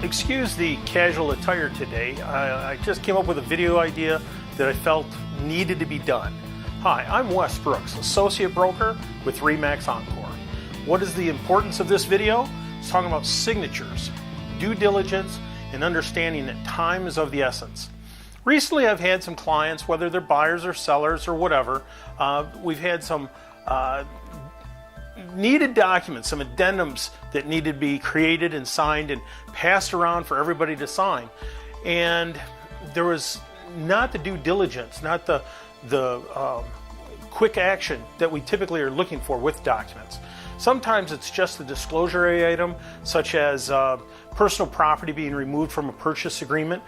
Excuse the casual attire today. I just came up with a video idea that I felt needed to be done. Hi, I'm Wes Brooks, Associate Broker with RE/MAX Encore. What is the importance of this video? It's talking about signatures, due diligence, and understanding that time is of the essence. Recently I've had some clients, whether they're buyers or sellers or whatever, we've had some needed documents, some addendums that needed to be created and signed and passed around for everybody to sign. And there was not the due diligence, not the quick action that we typically are looking for with documents. Sometimes it's just a disclosure item, such as personal property being removed from a purchase agreement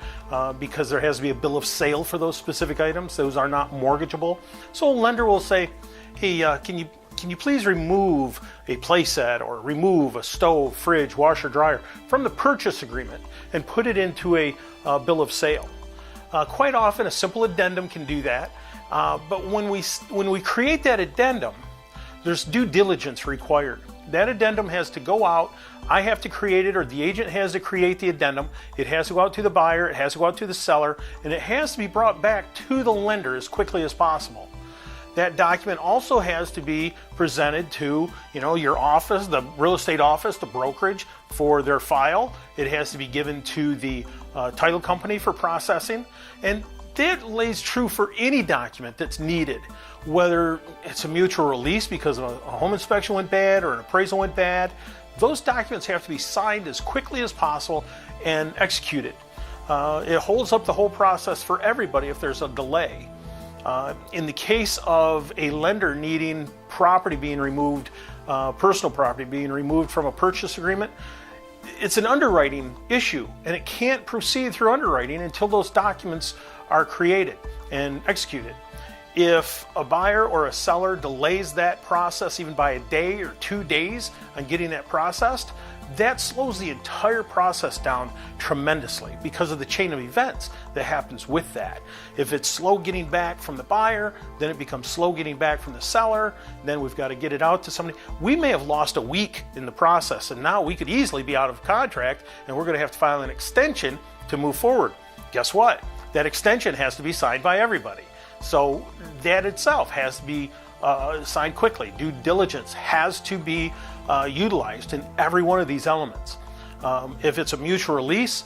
because there has to be a bill of sale for those specific items. Those are not mortgageable. So a lender will say, hey, can you please remove a playset or remove a stove, fridge, washer, dryer from the purchase agreement and put it into a bill of sale. Quite often a simple addendum can do that, but when we create that addendum, there's due diligence required. That addendum has to go out. I have to create it, or the agent has to create the addendum. It has to go out to the buyer, it has to go out to the seller, and it has to be brought back to the lender as quickly as possible. That document also has to be presented to, your office, the real estate office, the brokerage, for their file. It has to be given to the title company for processing. And that lays true for any document that's needed, whether it's a mutual release because a home inspection went bad or an appraisal went bad. Those documents have to be signed as quickly as possible and executed. It holds up the whole process for everybody if there's a delay. In the case of a lender needing property being removed, personal property being removed from a purchase agreement, it's an underwriting issue, and it can't proceed through underwriting until those documents are created and executed. If a buyer or a seller delays that process even by a day or 2 days on getting that processed, that slows the entire process down tremendously because of the chain of events that happens with that. If it's slow getting back from the buyer, then it becomes slow getting back from the seller, then we've got to get it out to somebody. We may have lost a week in the process, and now we could easily be out of contract, and we're going to have to file an extension to move forward. Guess what? That extension has to be signed by everybody. So that itself has to be signed quickly. Due diligence has to be utilized in every one of these elements. If it's a mutual release,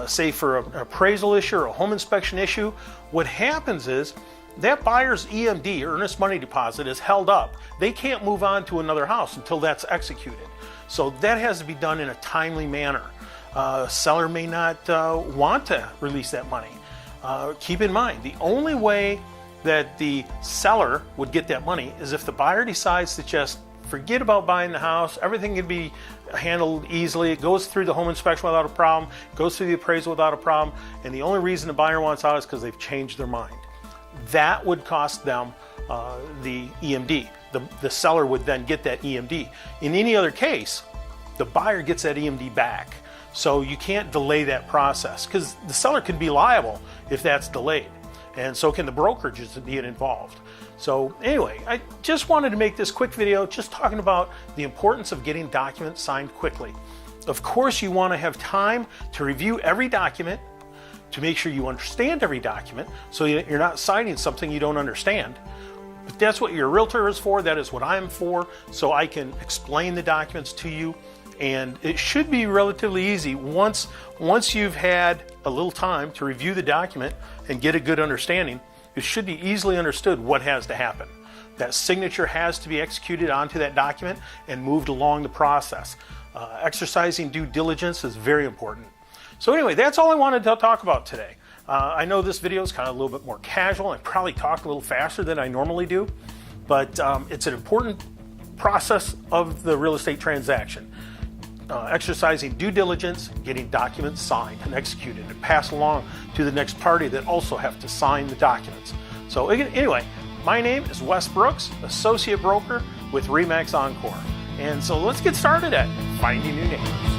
say for an appraisal issue or a home inspection issue, what happens is that buyer's EMD, earnest money deposit, is held up. They can't move on to another house until that's executed. So that has to be done in a timely manner. Seller may not want to release that money. Keep in mind, the only way that the seller would get that money is if the buyer decides to just forget about buying the house. Everything can be handled easily. It goes through the home inspection without a problem, goes through the appraisal without a problem, and the only reason the buyer wants out is because they've changed their mind. That would cost them the EMD. The seller would then get that EMD. In any other case, the buyer gets that EMD back. So you can't delay that process because the seller can be liable if that's delayed. And so can the brokerages being involved. So anyway, I just wanted to make this quick video just talking about the importance of getting documents signed quickly. Of course, you want to have time to review every document, to make sure you understand every document, so you're not signing something you don't understand. But that's what your realtor is for. That is what I'm for, so I can explain the documents to you. And it should be relatively easy once you've had a little time to review the document and get a good understanding. It should be easily understood what has to happen. That signature has to be executed onto that document and moved along the process. Exercising due diligence is very important. So anyway, that's all I wanted to talk about today. I know this video is kind of a little bit more casual. I probably talked a little faster than I normally do, but it's an important process of the real estate transaction. Exercising due diligence, getting documents signed and executed and passed along to the next party that also have to sign the documents. So anyway, my name is Wes Brooks, Associate Broker with RE/MAX Encore. And so let's get started at finding new neighbors.